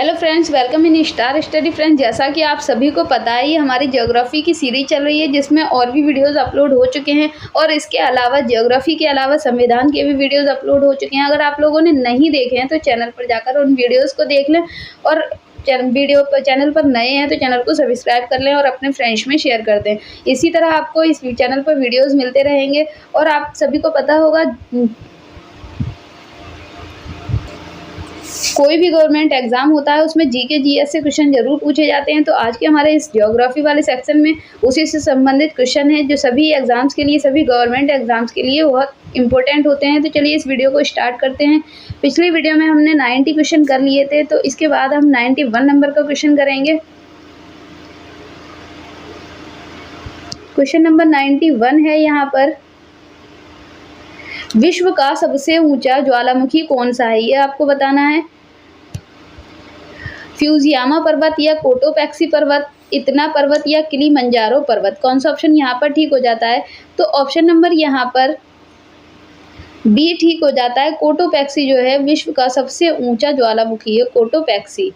Hello friends, welcome in star study. Friends, जैसा कि आप सभी को पता है, ये हमारी ज्योग्राफी की सीरीज चल रही है जिसमें और भी वीडियोस अपलोड हो चुके हैं और इसके अलावा ज्योग्राफी के अलावा संविधान के भी वीडियोस अपलोड हो चुके हैं। अगर आप लोगों ने नहीं देखे हैं तो चैनल पर जाकर उन वीडियोज़ को देख लें और चैनल पर नए हैं तो चैनल को सब्सक्राइब कर लें और अपने फ्रेंड्स में शेयर कर दें। इसी तरह आपको इस चैनल पर वीडियोज़ मिलते रहेंगे। और आप सभी को पता होगा, कोई भी गवर्नमेंट एग्जाम होता है उसमें जीके जीएस से क्वेश्चन जरूर पूछे जाते हैं। तो आज के हमारे इस ज्योग्राफी वाले सेक्शन में उसी से संबंधित क्वेश्चन है जो सभी एग्जाम्स के लिए, सभी गवर्नमेंट एग्जाम्स के लिए बहुत इंपॉर्टेंट होते हैं। तो चलिए इस वीडियो को स्टार्ट करते हैं। पिछली वीडियो में हमने 90 क्वेश्चन कर लिए थे, तो इसके बाद हम 91 नंबर का क्वेश्चन करेंगे। क्वेश्चन नंबर 91 है यहाँ पर, विश्व का सबसे ऊंचा ज्वालामुखी कौन सा है, ये आपको बताना है। फ्यूजियामा पर्वत या कोटोपैक्सी पर्वत, इतना पर्वत या किलिमंजारो पर्वत, कौन सा ऑप्शन यहाँ पर ठीक हो जाता है? तो ऑप्शन नंबर यहाँ पर बी ठीक हो जाता है। कोटोपैक्सी जो है विश्व का सबसे ऊंचा ज्वालामुखी है, कोटोपैक्सी।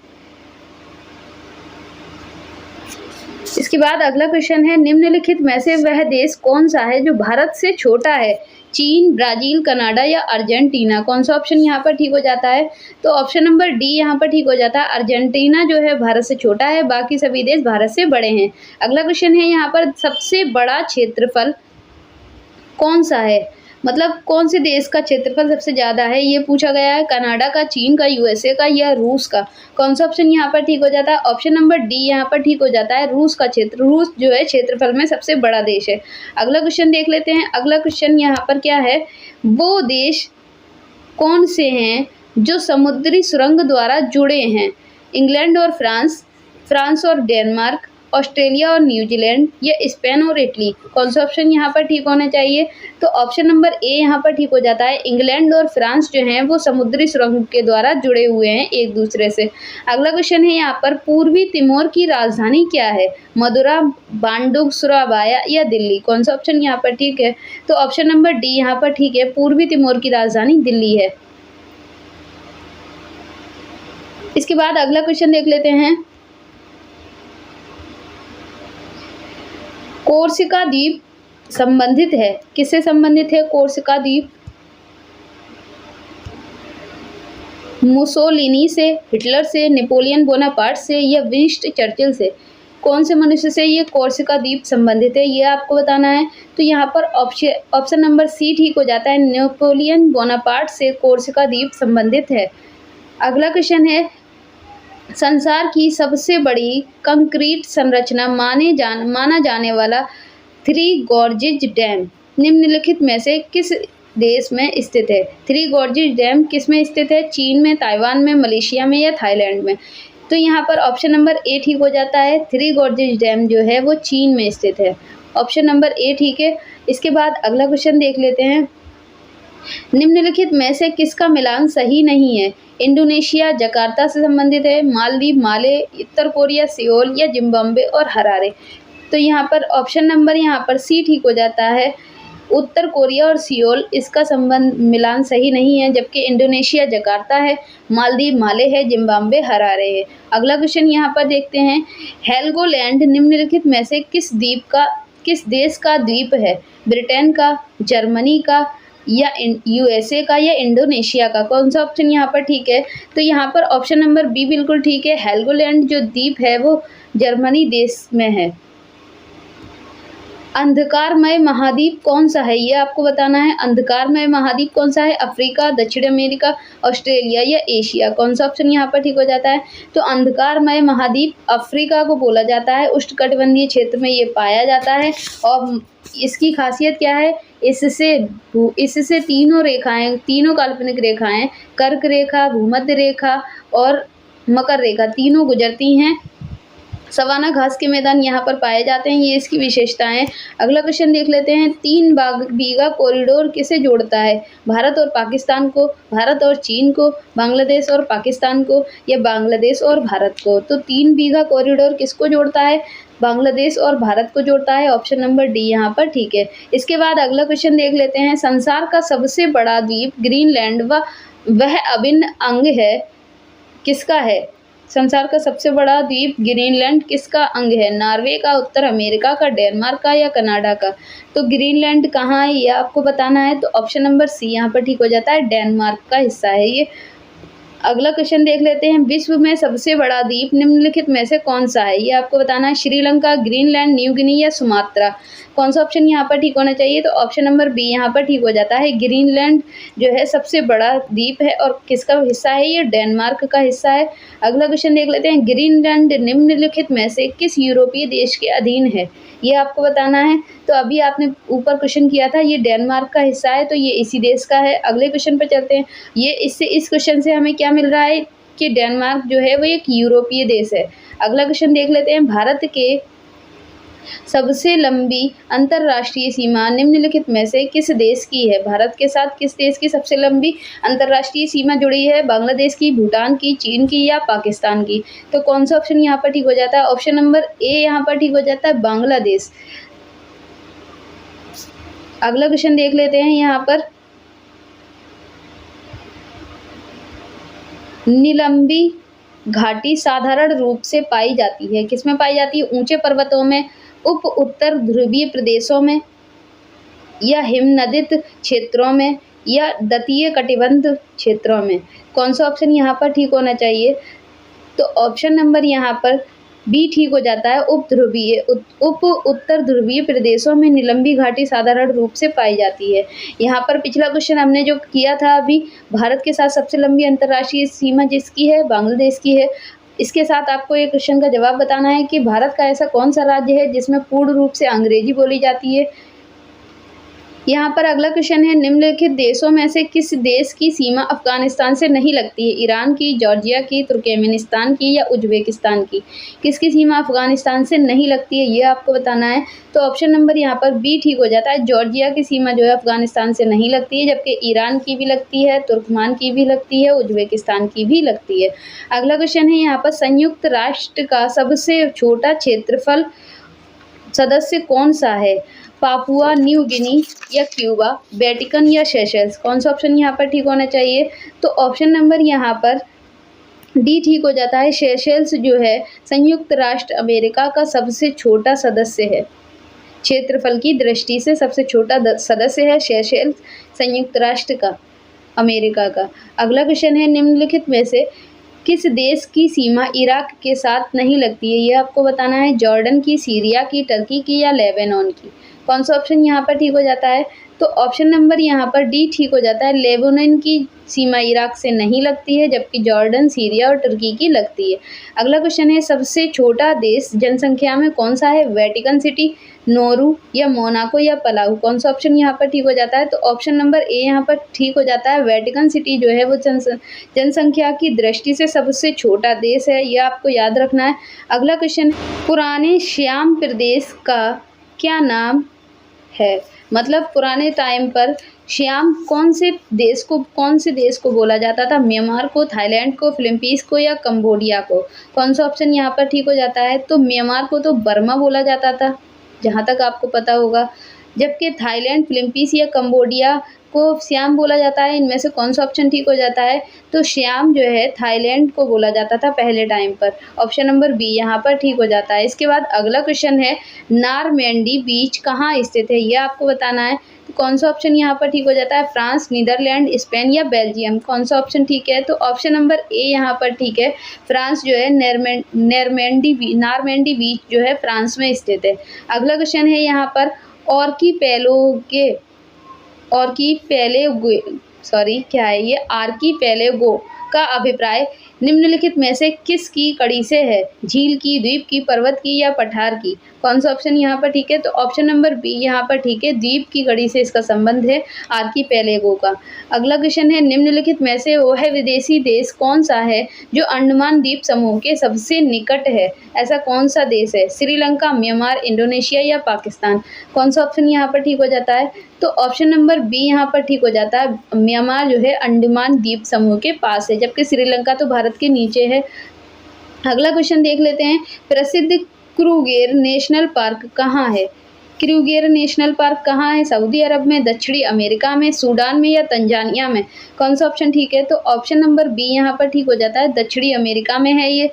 इसके बाद अगला क्वेश्चन है, निम्नलिखित में से वह देश कौन सा है जो भारत से छोटा है? चीन, ब्राजील, कनाडा या अर्जेंटीना, कौन सा ऑप्शन यहाँ पर ठीक हो जाता है? तो ऑप्शन नंबर डी यहाँ पर ठीक हो जाता है। अर्जेंटीना जो है भारत से छोटा है, बाकी सभी देश भारत से बड़े हैं। अगला क्वेश्चन है यहाँ पर, सबसे बड़ा क्षेत्रफल कौन सा है, मतलब कौन से देश का क्षेत्रफल सबसे ज़्यादा है, ये पूछा गया है। कनाडा का, चीन का, यूएसए का या रूस का, कौन सा ऑप्शन यहाँ पर ठीक हो जाता है? ऑप्शन नंबर डी यहाँ पर ठीक हो जाता है, रूस का क्षेत्र। रूस जो है क्षेत्रफल में सबसे बड़ा देश है। अगला क्वेश्चन देख लेते हैं। अगला क्वेश्चन यहाँ पर क्या है, वो देश कौन से हैं जो समुद्री सुरंग द्वारा जुड़े हैं? इंग्लैंड और फ्रांस, फ्रांस और डेनमार्क, ऑस्ट्रेलिया और न्यूजीलैंड या स्पेन और इटली, कौन सा ऑप्शन यहाँ पर ठीक होना चाहिए? तो ऑप्शन नंबर ए यहाँ पर ठीक हो जाता है। इंग्लैंड और फ्रांस जो हैं वो समुद्री सुरंग के द्वारा जुड़े हुए हैं एक दूसरे से। अगला क्वेश्चन है यहाँ पर, पूर्वी तिमोर की राजधानी क्या है? मदुरा, बांडुग, सुराबाया या दिल्ली, कौन सा ऑप्शन यहाँ पर ठीक है? तो ऑप्शन नंबर डी यहाँ पर ठीक है, पूर्वी तिमोर की राजधानी दिल्ली है। इसके बाद अगला क्वेश्चन देख लेते हैं। कोर्सिका द्वीप संबंधित है, किससे संबंधित है कोर्सिका द्वीप? मुसोलिनी से, हिटलर से, नेपोलियन बोनापार्ट से या विंस्टन चर्चिल से, कौन से मनुष्य से ये कोर्सिका द्वीप संबंधित है, ये आपको बताना है। तो यहाँ पर ऑप्शन नंबर सी ठीक हो जाता है, नेपोलियन बोनापार्ट से कोर्सिका द्वीप संबंधित है। अगला क्वेश्चन है, संसार की सबसे बड़ी कंक्रीट संरचना माना जाने वाला थ्री गॉर्जेज डैम निम्नलिखित में से किस देश में स्थित है? थ्री गॉर्जेज डैम किस में स्थित है? चीन में, ताइवान में, मलेशिया में या थाईलैंड में? तो यहाँ पर ऑप्शन नंबर ए ठीक हो जाता है। थ्री गॉर्जेज डैम जो है वो चीन में स्थित है, ऑप्शन नंबर ए ठीक है। इसके बाद अगला क्वेश्चन देख लेते हैं, निम्नलिखित में से किसका मिलान सही नहीं है? इंडोनेशिया जकार्ता से संबंधित है, मालदीव, माले, उत्तर कोरिया सियोल या जिम्बाब्वे और हरारे। तो यहाँ पर ऑप्शन नंबर यहाँ पर सी ठीक हो जाता है, उत्तर कोरिया और सियोल, इसका संबंध मिलान सही नहीं है, जबकि इंडोनेशिया जकार्ता है, मालदीव माले है, जिम्बाब्वे हरारे है। अगला क्वेश्चन यहाँ पर देखते हैं, हेलगोलैंड निम्नलिखित में से किस देश का द्वीप है? ब्रिटेन का, जर्मनी का या यूएसए का या इंडोनेशिया का, कौन सा ऑप्शन यहाँ पर ठीक है? तो यहाँ पर ऑप्शन नंबर बी बिल्कुल ठीक है, हेलगोलैंड जो द्वीप है वो जर्मनी देश में है। अंधकारमय महाद्वीप कौन सा है, ये आपको बताना है। अंधकारमय महाद्वीप कौन सा है? अफ्रीका, दक्षिण अमेरिका, ऑस्ट्रेलिया या एशिया, कौन सा ऑप्शन यहाँ पर ठीक हो जाता है? तो अंधकारमय महाद्वीप अफ्रीका को बोला जाता है, उष्णकटिबंधीय क्षेत्र में ये पाया जाता है। और इसकी खासियत क्या है, इससे तीनों रेखाएं, तीनों काल्पनिक रेखाएं, कर्क रेखा, भूमध्य रेखा और मकर रेखा, तीनों गुजरती हैं। सवाना घास के मैदान यहाँ पर पाए जाते हैं, ये इसकी विशेषताएं। अगला क्वेश्चन देख लेते हैं, 3 बीघा कॉरिडोर किसे जोड़ता है? भारत और पाकिस्तान को, भारत और चीन को, बांग्लादेश और पाकिस्तान को या बांग्लादेश और भारत को? तो 3 बीघा कॉरिडोर किसको जोड़ता है? बांग्लादेश और भारत को जोड़ता है, ऑप्शन नंबर डी यहाँ पर ठीक है। इसके बाद अगला क्वेश्चन देख लेते हैं, संसार का सबसे बड़ा द्वीप ग्रीनलैंड वह अभिन्न अंग है, किसका है? संसार का सबसे बड़ा द्वीप ग्रीनलैंड किसका अंग है? नॉर्वे का, उत्तर अमेरिका का, डेनमार्क का या कनाडा का? तो ग्रीनलैंड कहाँ है ये आपको बताना है। तो ऑप्शन नंबर सी यहाँ पर ठीक हो जाता है, डेनमार्क का हिस्सा है ये। अगला क्वेश्चन देख लेते हैं, विश्व में सबसे बड़ा द्वीप निम्नलिखित में से कौन सा है? ये आपको बताना है, श्रीलंका, ग्रीनलैंड, न्यू गिनी या सुमात्रा? कौन सा ऑप्शन यहाँ पर ठीक होना चाहिए? तो ऑप्शन नंबर बी यहाँ पर ठीक हो जाता है, ग्रीनलैंड जो है सबसे बड़ा द्वीप है और किसका हिस्सा है? ये डेनमार्क का हिस्सा है। अगला क्वेश्चन देख लेते हैं, ग्रीनलैंड निम्नलिखित में से किस यूरोपीय देश के अधीन है? ये आपको बताना है। तो अभी आपने ऊपर क्वेश्चन किया था, ये डेनमार्क का हिस्सा है, तो ये इसी देश का है। अगले क्वेश्चन पर चलते हैं। ये इस क्वेश्चन से हमें क्या मिल रहा है कि डेनमार्क जो है वो एक यूरोपीय देश है। अगला क्वेश्चन देख लेते हैं, भारत के सबसे लंबी अंतर्राष्ट्रीय सीमा निम्नलिखित में से किस देश की है? भारत के साथ किस देश की सबसे लंबी अंतर्राष्ट्रीय सीमा जुड़ी है? बांग्लादेश की, भूटान की, चीन की या पाकिस्तान की? तो कौन सा ऑप्शन यहाँ पर ठीक हो जाता है? ऑप्शन नंबर ए यहाँ पर ठीक हो जाता है, बांग्लादेश। अगला क्वेश्चन देख लेते हैं, यहाँ पर नीलंबी घाटी साधारण रूप से पाई जाती है, किसमें पाई जाती है? ऊंचे पर्वतों में, उप उत्तर ध्रुवीय प्रदेशों में या हिमनदित क्षेत्रों में या दतीय कटिबंध क्षेत्रों में? कौन सा ऑप्शन यहाँ पर ठीक होना चाहिए? तो ऑप्शन नंबर यहाँ पर बी ठीक हो जाता है, उप उत्तर ध्रुवीय प्रदेशों में नीलंबी घाटी साधारण रूप से पाई जाती है। यहाँ पर पिछला क्वेश्चन हमने जो किया था अभी, भारत के साथ सबसे लंबी अंतर्राष्ट्रीय सीमा जिसकी है बांग्लादेश की है। इसके साथ आपको एक क्वेश्चन का जवाब बताना है कि भारत का ऐसा कौन सा राज्य है जिसमें पूर्ण रूप से अंग्रेजी बोली जाती है। यहाँ पर अगला क्वेश्चन है, निम्नलिखित देशों में से किस देश की सीमा अफगानिस्तान से नहीं लगती है? ईरान की, जॉर्जिया की, तुर्कमेनिस्तान की या उज्बेकिस्तान की? किसकी सीमा अफगानिस्तान से नहीं लगती है ये आपको बताना है। तो ऑप्शन नंबर यहाँ पर बी ठीक हो जाता है, जॉर्जिया की सीमा जो है अफगानिस्तान से नहीं लगती है, जबकि ईरान की भी लगती है, तुर्कमान की भी लगती है, उज्बेकिस्तान की भी लगती है। अगला क्वेश्चन है यहाँ पर, संयुक्त राष्ट्र का सबसे छोटा क्षेत्रफल सदस्य कौन सा है? पापुआ न्यू गिनी या क्यूबा, वेटिकन या सेशल्स? कौन सा ऑप्शन यहाँ पर ठीक होना चाहिए? तो ऑप्शन नंबर यहाँ पर डी ठीक हो जाता है, सेशल्स जो है संयुक्त राष्ट्र अमेरिका का सबसे छोटा सदस्य है। क्षेत्रफल की दृष्टि से सबसे छोटा सदस्य है सेशल्स, संयुक्त राष्ट्र का अमेरिका का। अगला क्वेश्चन है, निम्नलिखित में से किस देश की सीमा इराक के साथ नहीं लगती है? ये आपको बताना है, जॉर्डन की, सीरिया की, टर्की की या लेबनान की? कौन सा ऑप्शन यहाँ पर ठीक हो जाता है? तो ऑप्शन नंबर यहाँ पर डी ठीक हो जाता है, लेबनान की सीमा इराक से नहीं लगती है, जबकि जॉर्डन, सीरिया और तुर्की की लगती है। अगला क्वेश्चन है, सबसे छोटा देश जनसंख्या में कौन सा है? वेटिकन सिटी, नोरू या मोनाको या पलाऊ? कौन सा ऑप्शन यहाँ पर ठीक हो जाता है? तो ऑप्शन नंबर ए यहाँ पर ठीक हो जाता है, वेटिकन सिटी जो है वो जनसंख्या की दृष्टि से सबसे छोटा देश है, यह आपको याद रखना है। अगला क्वेश्चन, पुराने श्याम प्रदेश का क्या नाम है? मतलब पुराने टाइम पर श्याम कौन से देश को बोला जाता था? म्यांमार को, थाईलैंड को, फिलीपींस को या कंबोडिया को? कौन सा ऑप्शन यहाँ पर ठीक हो जाता है? तो म्यांमार को तो बर्मा बोला जाता था, जहाँ तक आपको पता होगा, जबकि थाईलैंड, फिलीपींस या कंबोडिया को श्याम बोला जाता है। इनमें से कौन सा ऑप्शन ठीक हो जाता है? तो श्याम जो है थाईलैंड को बोला जाता था पहले टाइम पर। ऑप्शन नंबर बी यहाँ पर ठीक हो जाता है। इसके बाद अगला क्वेश्चन है, नॉरमैंडी बीच कहाँ स्थित है? यह आपको बताना है। तो कौन सा ऑप्शन यहाँ पर ठीक हो जाता है? फ्रांस, नीदरलैंड, स्पेन या बेल्जियम? कौन सा ऑप्शन ठीक है? तो ऑप्शन नंबर ए यहाँ पर ठीक है, फ्रांस जो है नॉरमैंडी बीच जो है फ्रांस में स्थित है। अगला क्वेश्चन है यहाँ पर, आर्कीपेलेगो का अभिप्राय निम्नलिखित में से किसकी कड़ी से है? झील की, द्वीप की, पर्वत की या पठार की? कौन सा ऑप्शन यहाँ पर ठीक है? तो ऑप्शन नंबर बी यहाँ पर ठीक है, द्वीप की कड़ी से इसका संबंध है आर्कीपेलेगो का। अगला क्वेश्चन है, निम्नलिखित में से वह विदेशी देश कौन सा है जो अंडमान द्वीप समूह के सबसे निकट है? ऐसा कौन सा देश है? श्रीलंका, म्यांमार, इंडोनेशिया या पाकिस्तान? कौन सा ऑप्शन यहाँ पर ठीक हो जाता है? तो ऑप्शन नंबर बी यहाँ पर ठीक हो जाता है, म्यांमार जो है अंडमान द्वीप समूह के पास है, जबकि श्रीलंका तो भारत के नीचे है। अगला क्वेश्चन देख लेते हैं, प्रसिद्ध क्रूगेर नेशनल पार्क कहाँ है? क्रूगेर नेशनल पार्क कहाँ है? सऊदी अरब में, दक्षिणी अमेरिका में, सूडान में या तंजानिया में? कौन सा ऑप्शन ठीक है? तो ऑप्शन नंबर बी यहाँ पर ठीक हो जाता है, दक्षिणी अमेरिका में है ये।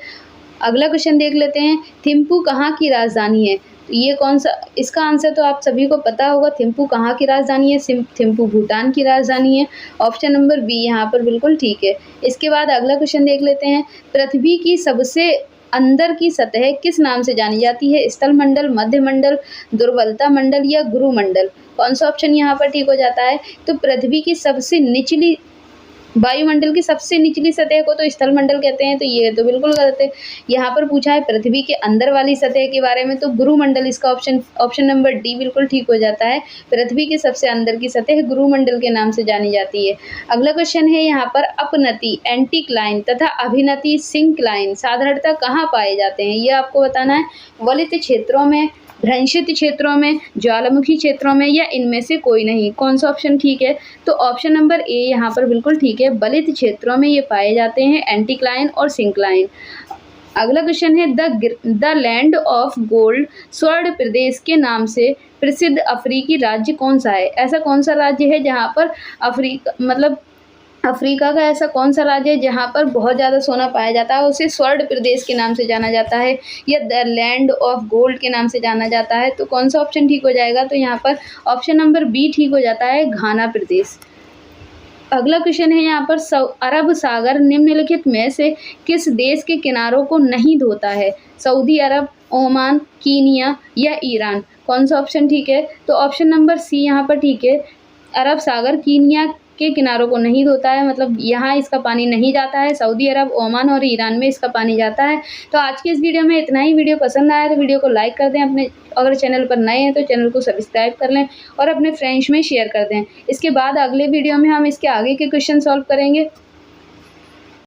अगला क्वेश्चन देख लेते हैं, थिम्पू कहाँ की राजधानी है? तो ये कौन सा, इसका आंसर तो आप सभी को पता होगा, थिम्पू कहाँ की राजधानी है? थिम्पू भूटान की राजधानी है। ऑप्शन नंबर बी यहाँ पर बिल्कुल ठीक है। इसके बाद अगला क्वेश्चन देख लेते हैं, पृथ्वी की सबसे अंदर की सतह किस नाम से जानी जाती है? स्थल मंडल, मध्य मंडल, दुर्बलता मंडल या गुरु मंडल? कौन सा ऑप्शन यहाँ पर ठीक हो जाता है? तो पृथ्वी की सबसे निचली, वायुमंडल की सबसे निचली सतह को तो स्थल मंडल कहते हैं, तो ये तो बिल्कुल गलत है। यहाँ पर पूछा है पृथ्वी के अंदर वाली सतह के बारे में, तो गुरुमंडल इसका ऑप्शन नंबर डी बिल्कुल ठीक हो जाता है। पृथ्वी के सबसे अंदर की सतह गुरुमंडल के नाम से जानी जाती है। अगला क्वेश्चन है यहाँ पर, अपनति, एंटीक्लाइन तथा अभिनति, सिंक्लाइन साधारणतः कहाँ पाए जाते हैं? ये आपको बताना है। वलित क्षेत्रों में, भ्रंशित क्षेत्रों में, ज्वालामुखी क्षेत्रों में या इनमें से कोई नहीं? कौन सा ऑप्शन ठीक है? तो ऑप्शन नंबर ए यहाँ पर बिल्कुल ठीक है, वलित क्षेत्रों में ये पाए जाते हैं, एंटीक्लाइन और सिंक्लाइन। अगला क्वेश्चन है, द लैंड ऑफ गोल्ड, स्वर्ण प्रदेश के नाम से प्रसिद्ध अफ्रीकी राज्य कौन सा है? ऐसा कौन सा राज्य है जहाँ पर अफ्रीका का ऐसा कौन सा राज्य है जहाँ पर बहुत ज़्यादा सोना पाया जाता है, उसे स्वर्ण प्रदेश के नाम से जाना जाता है या द लैंड ऑफ गोल्ड के नाम से जाना जाता है? तो कौन सा ऑप्शन ठीक हो जाएगा? तो यहाँ पर ऑप्शन नंबर बी ठीक हो जाता है, घाना प्रदेश। अगला क्वेश्चन है यहाँ पर, अरब सागर निम्नलिखित में से किस देश के किनारों को नहीं धोता है? सऊदी अरब, ओमान, कीनिया या ईरान? कौन सा ऑप्शन ठीक है? तो ऑप्शन नंबर सी यहाँ पर ठीक है, अरब सागर कीनिया के किनारों को नहीं धोता है, मतलब यहाँ इसका पानी नहीं जाता है। सऊदी अरब, ओमान और ईरान में इसका पानी जाता है। तो आज की इस वीडियो में इतना ही। वीडियो पसंद आया तो वीडियो को लाइक कर दें, अपने अगर चैनल पर नए हैं तो चैनल को सब्सक्राइब कर लें और अपने फ्रेंड्स में शेयर कर दें। इसके बाद अगले वीडियो में हम इसके आगे के क्वेश्चन सॉल्व करेंगे।